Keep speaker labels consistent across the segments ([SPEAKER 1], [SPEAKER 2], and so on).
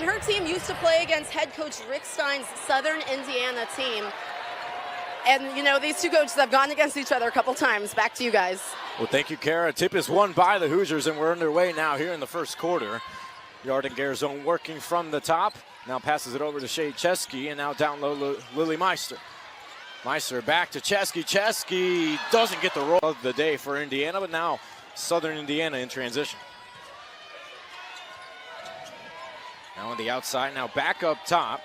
[SPEAKER 1] her team used to play against head coach Rick Stein's Southern Indiana team. And, you know, these two coaches have gone against each other a couple times. Back to you guys.
[SPEAKER 2] Well, thank you, Kara. Tip is won by the Hoosiers, and we're underway now here in the first quarter. Yarden Garzone working from the top. Now passes it over to Shea Chesky, and now down low, Lily Meister. Meister back to Chesky. Chesky doesn't get the roll of the day for Indiana, but now Southern Indiana in transition. Now on the outside, now back up top.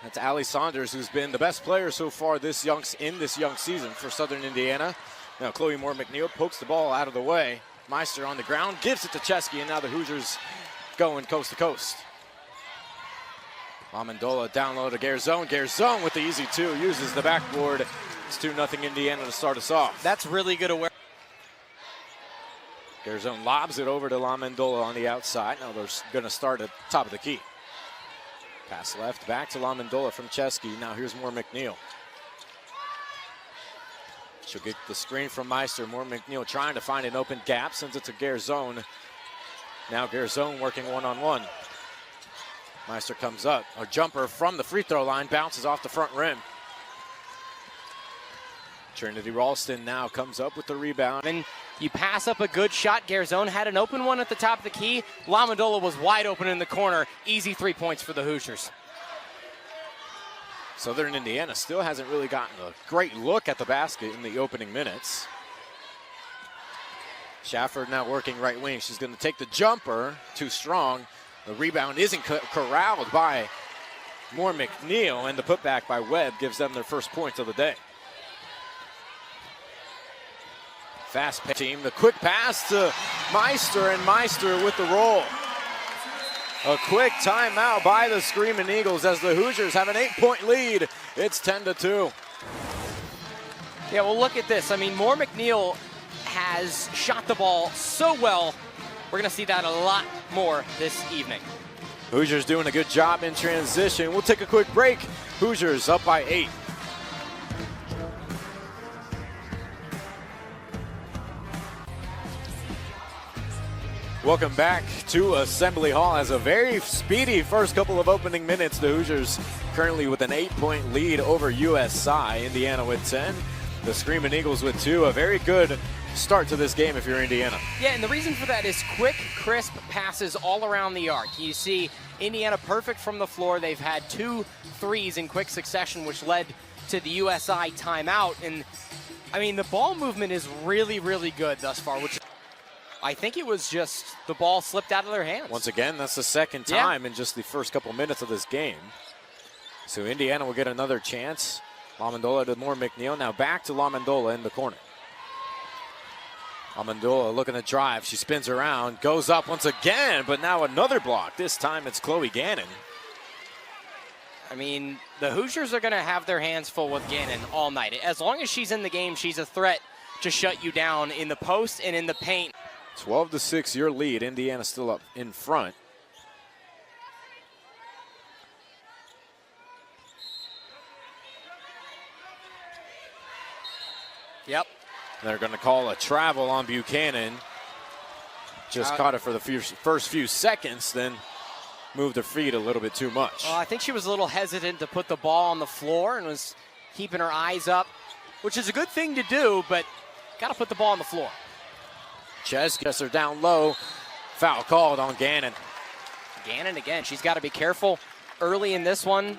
[SPEAKER 2] That's Allie Saunders, who's been the best player so far in this young season for Southern Indiana. Now Chloe Moore McNeil pokes the ball out of the way. Meister on the ground, gives it to Chesky, and now the Hoosiers going coast to coast. Amendola down low to Garzone. Garzone with the easy two, uses the backboard. It's 2-0 Indiana to start us off.
[SPEAKER 3] That's really good awareness.
[SPEAKER 2] Garzone lobs it over to Amendola on the outside. Now they're going to start at top of the key. Pass left, back to Amendola from Chesky. Now here's Moore McNeil. She'll get the screen from Meister. Moore McNeil trying to find an open gap, sends it to Garzone. Now Garzone working one-on-one. Meister comes up. A jumper from the free throw line, bounces off the front rim. Trinity Ralston now comes up with the rebound.
[SPEAKER 3] And you pass up a good shot. Garzone had an open one at the top of the key. Amendola was wide open in the corner. Easy 3 points for the Hoosiers.
[SPEAKER 2] Southern Indiana still hasn't really gotten a great look at the basket in the opening minutes. Shafford now working right wing. She's going to take the jumper, too strong. The rebound isn't corralled by Moore McNeil, and the putback by Webb gives them their first points of the day. Fast team, the quick pass to Meister, and Meister with the roll. A quick timeout by the Screaming Eagles as the Hoosiers have an 8-point lead. It's 10-2.
[SPEAKER 3] Yeah, well, look at this. I mean, Moore McNeil has shot the ball so well. We're going to see that a lot more this evening.
[SPEAKER 2] Hoosiers doing a good job in transition. We'll take a quick break. Hoosiers up by 8. Welcome back to Assembly Hall. As a very speedy first couple of opening minutes, the Hoosiers currently with an 8-point lead over USI. Indiana with 10. The Screaming Eagles with 2. A very good start to this game if you're Indiana.
[SPEAKER 3] Yeah, and the reason for that is quick, crisp passes all around the arc. You see Indiana perfect from the floor. They've had 2 threes in quick succession, which led to the USI timeout. And, I mean, the ball movement is really, really good thus far, which I think it was just the ball slipped out of their hands.
[SPEAKER 2] Once again, that's the second time in just the first couple minutes of this game. So Indiana will get another chance. Amendola to Moore McNeil. Now back to Amendola in the corner. Amendola looking to drive. She spins around, goes up once again, but now another block. This time it's Chloe Gannon.
[SPEAKER 3] I mean, the Hoosiers are going to have their hands full with Gannon all night. As long as she's in the game, she's a threat to shut you down in the post and in the paint.
[SPEAKER 2] 12-6 your lead. Indiana still up in front.
[SPEAKER 3] Yep.
[SPEAKER 2] They're going to call a travel on Buchanan. Just caught it for the first few seconds, then moved her feet a little bit too much.
[SPEAKER 3] I think she was a little hesitant to put the ball on the floor and was keeping her eyes up, which is a good thing to do, but got to put the ball on the floor.
[SPEAKER 2] Ches gets her down low. Foul called on Gannon.
[SPEAKER 3] Gannon again. She's got to be careful early in this one.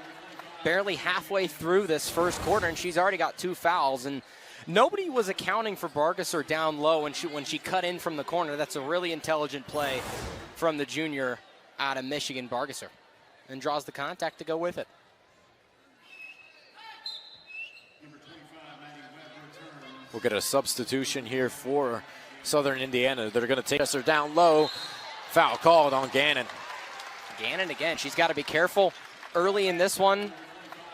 [SPEAKER 3] Barely halfway through this first quarter, and she's already got 2 fouls. And nobody was accounting for Bargesser down low when she cut in from the corner. That's a really intelligent play from the junior out of Michigan, Bargesser, and draws the contact to go with it.
[SPEAKER 2] We'll get a substitution here for Southern Indiana. They're going to take her down low. Foul called on Gannon.
[SPEAKER 3] Gannon again. She's got to be careful early in this one.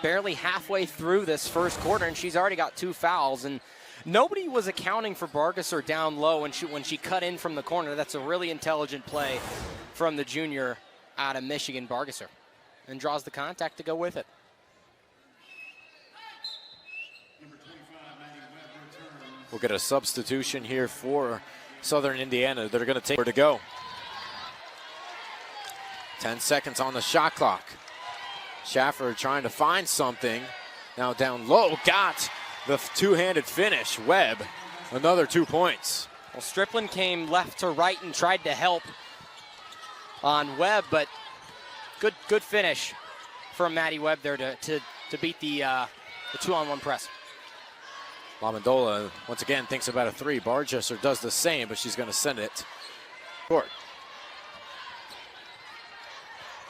[SPEAKER 3] Barely halfway through this first quarter, and she's already got 2 fouls. And nobody was accounting for Bargesser down low when she cut in from the corner. That's a really intelligent play from the junior out of Michigan, Bargesser, and draws the contact to go with it.
[SPEAKER 2] We'll get a substitution here for Southern Indiana. They're going to take her to go. 10 seconds on the shot clock. Schaffer trying to find something. Now down low, got the two-handed finish. Webb, another 2 points.
[SPEAKER 3] Well, Strickland came left to right and tried to help on Webb, but good finish from Maddie Webb there to beat the 2-on-1 press.
[SPEAKER 2] Amendola once again thinks about a three. Barchester does the same, but she's going to send it short.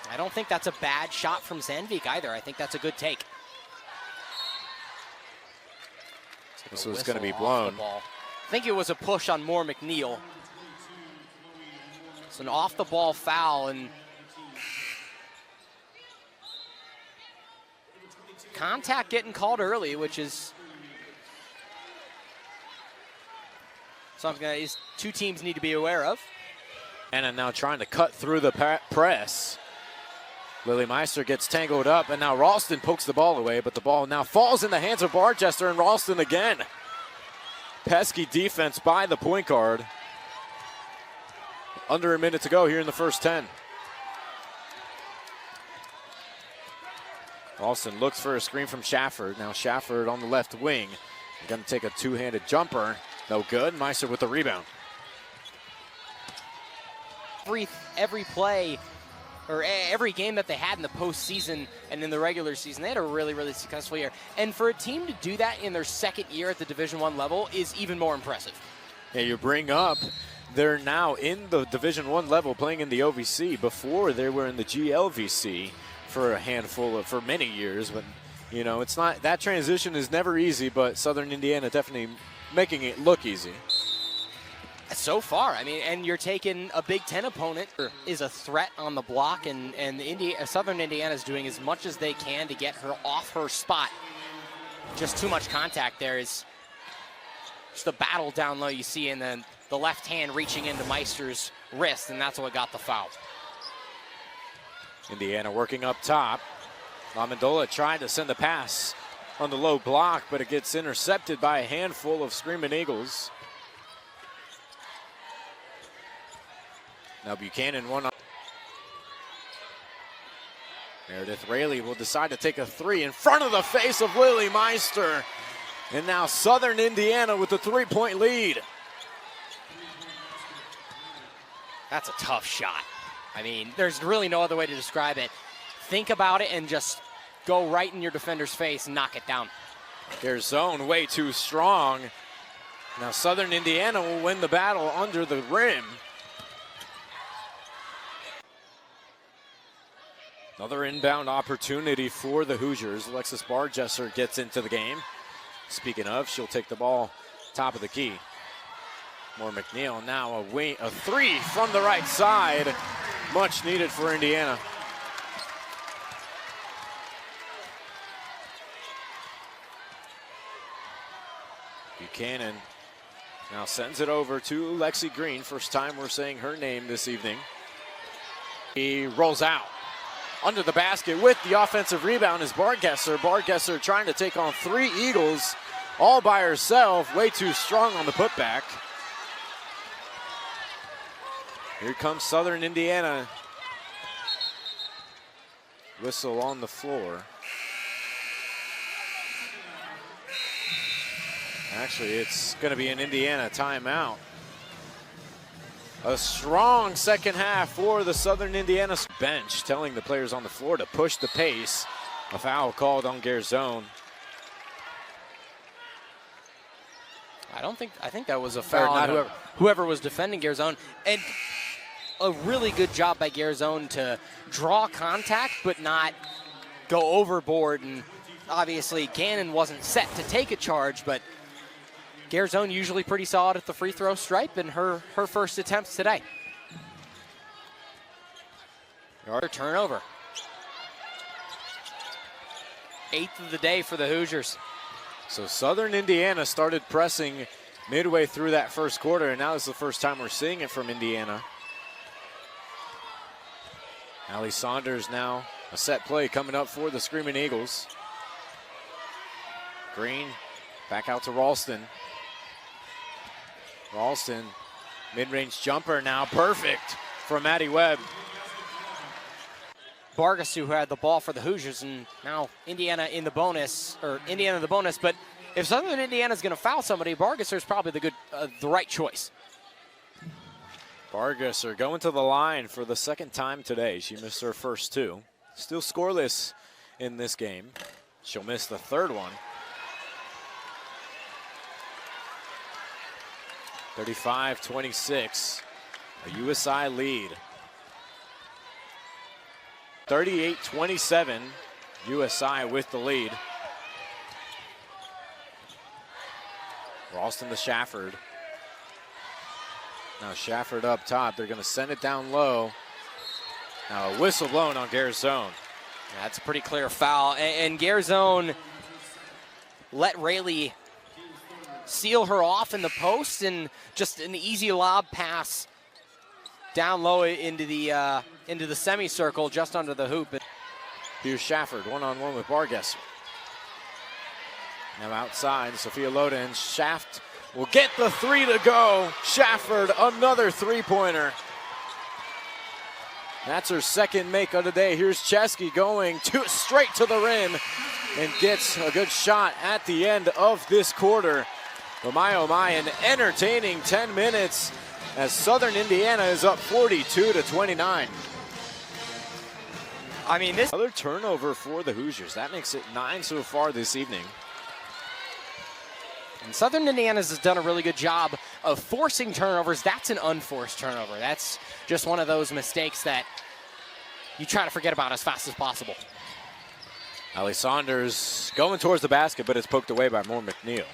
[SPEAKER 3] I don't think that's a bad shot from Sandvik either. I think that's a good take.
[SPEAKER 2] This was going to be blown.
[SPEAKER 3] I think it was a push on Moore McNeil. It's an off-the-ball foul, and contact getting called early, which is something that these two teams need to be aware of.
[SPEAKER 2] And now trying to cut through the press. Lily Meister gets tangled up, and now Ralston pokes the ball away, but the ball now falls in the hands of Barchester, and Ralston again. Pesky defense by the point guard. Under a minute to go here in the first 10. Ralston looks for a screen from Shafford. Now Shafford on the left wing. Going to take a two-handed jumper. No good. Meister with the rebound.
[SPEAKER 3] Every play, or every game that they had in the postseason and in the regular season, they had a really, really successful year. And for a team to do that in their second year at the Division I level is even more impressive.
[SPEAKER 2] Yeah, you bring up, they're now in the Division I level playing in the OVC. Before they were in the GLVC for many years. But, you know, it's not, that transition is never easy, but Southern Indiana definitely making it look easy.
[SPEAKER 3] So far, I mean, and you're taking a Big Ten opponent is a threat on the block, and Southern Indiana is doing as much as they can to get her off her spot. Just too much contact there is just a battle down low you see, and then the left hand reaching into Meister's wrist, and that's what got the foul.
[SPEAKER 2] Indiana working up top. Amendola trying to send the pass on the low block, but it gets intercepted by a handful of Screaming Eagles. Now Buchanan one on. Meredith Rayleigh will decide to take a three in front of the face of Lily Meister. And now Southern Indiana with the 3-point lead.
[SPEAKER 3] That's a tough shot. I mean, there's really no other way to describe it. Think about it and just go right in your defender's face and knock it down.
[SPEAKER 2] Their zone way too strong. Now Southern Indiana will win the battle under the rim. Another inbound opportunity for the Hoosiers. Alexis Barchester gets into the game. Speaking of, she'll take the ball top of the key. Moore McNeil now a three from the right side. Much needed for Indiana. Buchanan now sends it over to Lexi Green. First time we're saying her name this evening. He rolls out. Under the basket with the offensive rebound is Bargesser. Bargesser trying to take on three Eagles all by herself. Way too strong on the putback. Here comes Southern Indiana. Whistle on the floor. Actually, it's going to be an Indiana timeout. A strong second half for the Southern Indiana bench, telling the players on the floor to push the pace. A foul called on Garzone.
[SPEAKER 3] I think that was a foul on whoever was defending Garzone. And a really good job by Garzone to draw contact but not go overboard. And obviously Gannon wasn't set to take a charge, but Garzone usually pretty solid at the free throw stripe, and her first attempts today. Yard turnover. 8th of the day for the Hoosiers.
[SPEAKER 2] So Southern Indiana started pressing midway through that first quarter, and now this is the first time we're seeing it from Indiana. Allie Saunders now a set play coming up for the Screaming Eagles. Green back out to Ralston. Ralston, mid-range jumper now, perfect from Maddie Webb.
[SPEAKER 3] Vargas, who had the ball for the Hoosiers, and now Indiana in the bonus, but if Southern Indiana is going to foul somebody, Vargas is probably the right choice.
[SPEAKER 2] Vargas are going to the line for the second time today. She missed her first two. Still scoreless in this game. She'll miss the third one. 35-26, a USI lead. 38-27, USI with the lead. Ralston to Shafford. Now Shafford up top. They're going to send it down low. Now a whistle blown on Garzone.
[SPEAKER 3] Yeah, that's a pretty clear foul. And Garzone let Rayleigh seal her off in the post, and just an easy lob pass down low into the semicircle just under the hoop.
[SPEAKER 2] Here's Shafford one-on-one with Vargas. Now outside, Sophia Loden. Shaft will get the three to go. Shafford, another three-pointer. That's her second make of the day. Here's Chesky going straight to the rim and gets a good shot at the end of this quarter. But oh my, an entertaining 10 minutes as Southern Indiana is up 42-29.
[SPEAKER 3] I mean, this
[SPEAKER 2] another turnover for the Hoosiers. That makes it 9 so far this evening.
[SPEAKER 3] And Southern Indiana has done a really good job of forcing turnovers. That's an unforced turnover. That's just one of those mistakes that you try to forget about as fast as possible.
[SPEAKER 2] Allie Saunders going towards the basket, but it's poked away by Moore McNeil.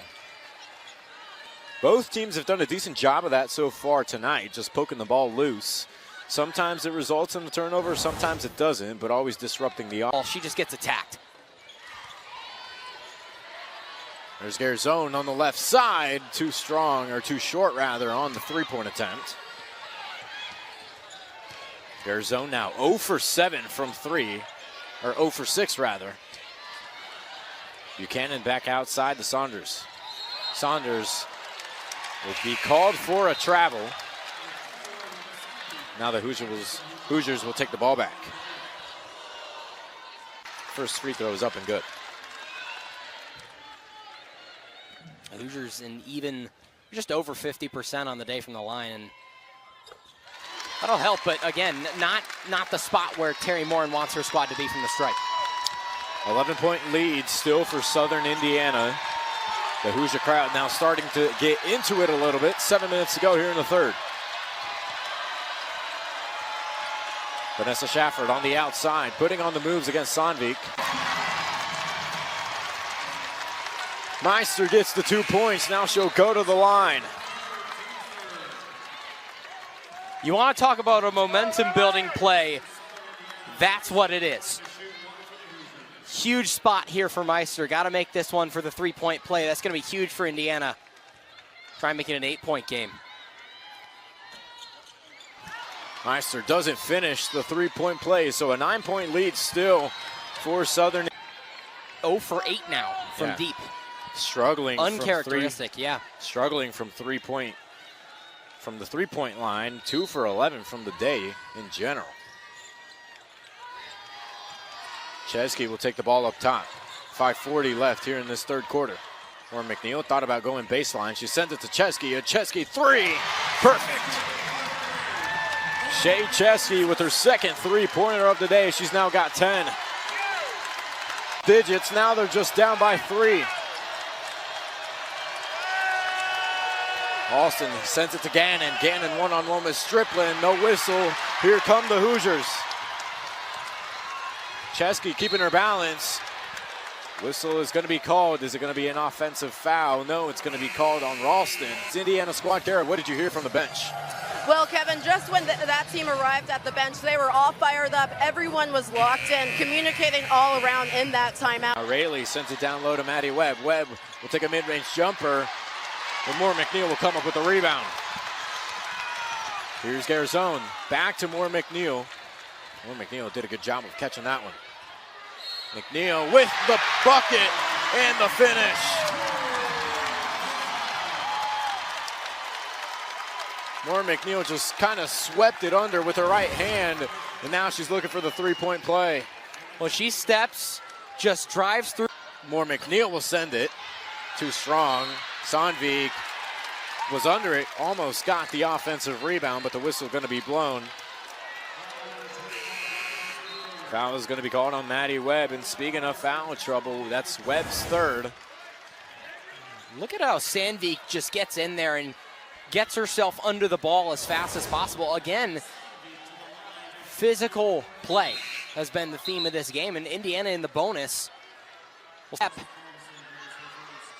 [SPEAKER 2] Both teams have done a decent job of that so far tonight, just poking the ball loose. Sometimes it results in a turnover, sometimes it doesn't, but always disrupting the offense.
[SPEAKER 3] She just gets attacked.
[SPEAKER 2] There's Garzone on the left side, too short on the three-point attempt. Garzone now 0 for 7 from 3, or 0 for 6 rather. Buchanan back outside to Saunders. Saunders will be called for a travel. Now the Hoosiers will take the ball back. First free throw is up and good.
[SPEAKER 3] The Hoosiers in just over 50% on the day from the line, and that'll help, but again, not the spot where Terry Morin wants her squad to be from the stripe.
[SPEAKER 2] 11-point lead still for Southern Indiana. The Hoosier crowd now starting to get into it a little bit. 7 minutes to go here in the third. Vanessa Shafford on the outside, putting on the moves against Sandvik. Meister gets the 2 points. Now she'll go to the line.
[SPEAKER 3] You want to talk about a momentum-building play, that's what it is. Huge spot here for Meister. Got to make this one for the three-point play. That's going to be huge for Indiana. Try and make it an 8-point game.
[SPEAKER 2] Meister doesn't finish the three-point play, so a 9-point lead still for Southern.
[SPEAKER 3] 0 for 8 now from deep.
[SPEAKER 2] Struggling.
[SPEAKER 3] Uncharacteristic,
[SPEAKER 2] Struggling from the three-point line. 2 for 11 from the day in general. Chesky will take the ball up top. 5:40 left here in this third quarter. Moore McNeil thought about going baseline. She sends it to Chesky. A Chesky three. Perfect. Shay Chesky with her second three-pointer of the day. She's now got 10 digits. Now they're just down by 3. Alston sends it to Gannon. Gannon one-on-one with Strickland. No whistle. Here come the Hoosiers. Chesky keeping her balance. Whistle is going to be called. Is it going to be an offensive foul? No, it's going to be called on Ralston. It's Indiana squad. Garrett, what did you hear from the bench?
[SPEAKER 1] Well, Kevin, just when that team arrived at the bench, they were all fired up. Everyone was locked in, communicating all around in that timeout.
[SPEAKER 2] Rayleigh sends it down low to Maddie Webb. Webb will take a mid-range jumper, and Moore McNeil will come up with the rebound. Here's Garzone. Back to Moore McNeil. Moore McNeil did a good job of catching that one. McNeil with the bucket and the finish. Maura McNeil just kind of swept it under with her right hand, and now she's looking for the three-point play.
[SPEAKER 3] Well, she steps, just drives through.
[SPEAKER 2] Maura McNeil will send it. Too strong. Sandvik was under it, almost got the offensive rebound, but the whistle going to be blown. Foul is going to be called on Maddie Webb, and speaking of foul trouble, that's Webb's third.
[SPEAKER 3] Look at how Sandvik just gets in there and gets herself under the ball as fast as possible. Again, physical play has been the theme of this game, and Indiana in the bonus.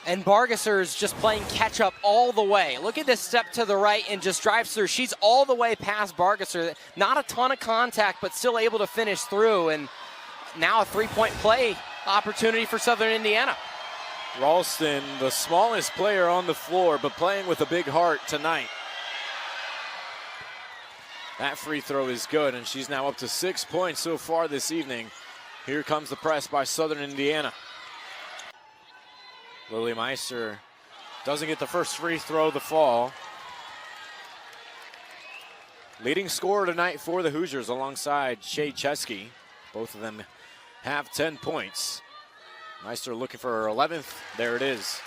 [SPEAKER 3] And Bargesser is just playing catch up all the way. Look at this step to the right and just drives through. She's all the way past Bargesser. Not a ton of contact, but still able to finish through. And now a three-point play opportunity for Southern Indiana.
[SPEAKER 2] Ralston, the smallest player on the floor, but playing with a big heart tonight. That free throw is good, and she's now up to 6 points so far this evening. Here comes the press by Southern Indiana. Lily Meister doesn't get the first free throw of the fall. Leading scorer tonight for the Hoosiers alongside Shea Chesky. Both of them have 10 points. Meister looking for her 11th. There it is.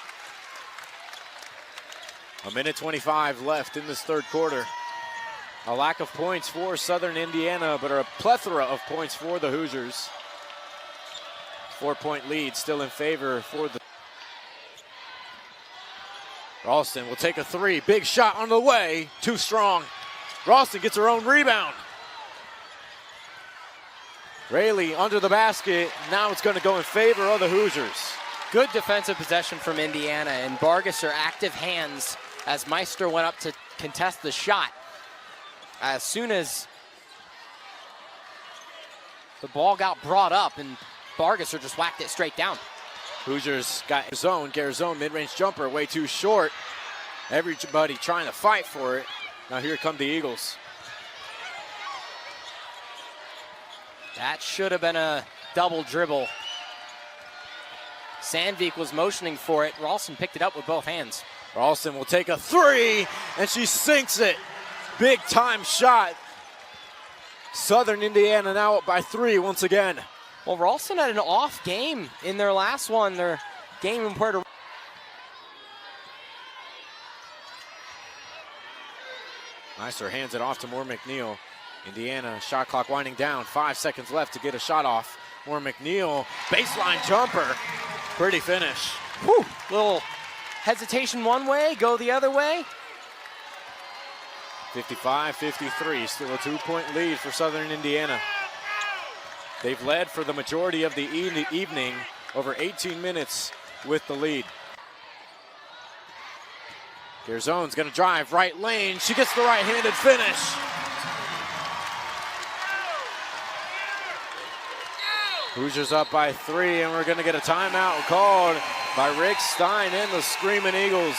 [SPEAKER 2] 1:25 left in this third quarter. A lack of points for Southern Indiana, but a plethora of points for the Hoosiers. 4-point lead still in favor for the... Ralston will take a three. Big shot on the way. Too strong. Ralston gets her own rebound. Rayleigh under the basket. Now it's going to go in favor of the Hoosiers.
[SPEAKER 3] Good defensive possession from Indiana, and Bargesser active hands as Meister went up to contest the shot. As soon as the ball got brought up, and Bargesser just whacked it straight down.
[SPEAKER 2] Hoosiers got Garzone mid-range jumper, way too short. Everybody trying to fight for it. Now here come the Eagles.
[SPEAKER 3] That should have been a double dribble. Sandvik was motioning for it. Ralston picked it up with both hands.
[SPEAKER 2] Ralston will take a three, and she sinks it. Big time shot. Southern Indiana now up by 3 once again.
[SPEAKER 3] Well, Ralston had an off game in their last one, their game in Puerto Rico.
[SPEAKER 2] Meister hands it off to Maura McNeil. Indiana shot clock winding down. 5 seconds left to get a shot off. Maura McNeil, baseline jumper. Pretty finish.
[SPEAKER 3] Whew, little hesitation one way, go the other way.
[SPEAKER 2] 55-53, still a 2-point lead for Southern Indiana. They've led for the majority of the evening, over 18 minutes with the lead. Garzone's gonna drive right lane. She gets the right-handed finish. Hoosiers up by 3, and we're gonna get a timeout called by Rick Stein and the Screaming Eagles.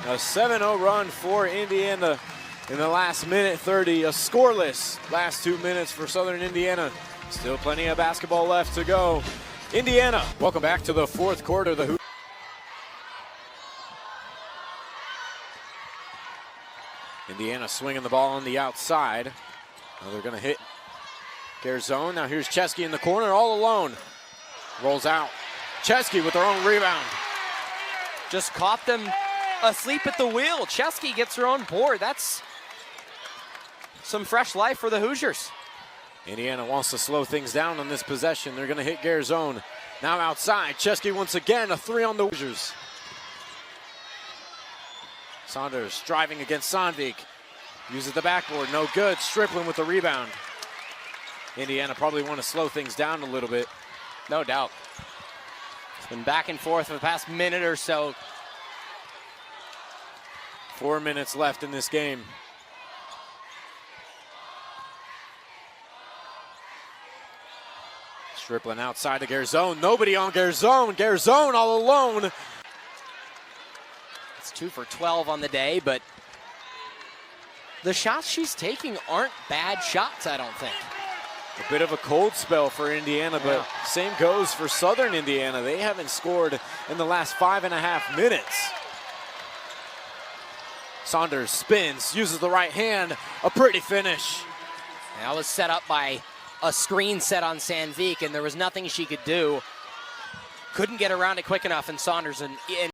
[SPEAKER 2] A 7-0 run for Indiana in the last minute 30. A scoreless last 2 minutes for Southern Indiana. Still plenty of basketball left to go. Indiana, welcome back to the fourth quarter. The Indiana swinging the ball on the outside. Now they're going to hit Garzone. Now here's Chesky in the corner all alone. Rolls out. Chesky with her own rebound.
[SPEAKER 3] Just caught them asleep at the wheel. Chesky gets her own board. That's some fresh life for the Hoosiers.
[SPEAKER 2] Indiana wants to slow things down on this possession. They're going to hit Garzone. Now outside. Chesky once again, a 3 on the Hoosiers. Saunders driving against Sandvik. Uses the backboard, no good. Stripling with the rebound. Indiana probably want to slow things down a little bit.
[SPEAKER 3] No doubt. It's been back and forth for the past minute or so.
[SPEAKER 2] 4 minutes left in this game. Stripling outside to Garzone. Nobody on Garzone. Garzone all alone.
[SPEAKER 3] It's 2 for 12 on the day, but the shots she's taking aren't bad shots, I don't think.
[SPEAKER 2] A bit of a cold spell for Indiana, but same goes for Southern Indiana. They haven't scored in the last 5.5 minutes. Saunders spins, uses the right hand, a pretty finish.
[SPEAKER 3] That was set up by a screen set on Sandvik, and there was nothing she could do. Couldn't get around it quick enough, and Saunders and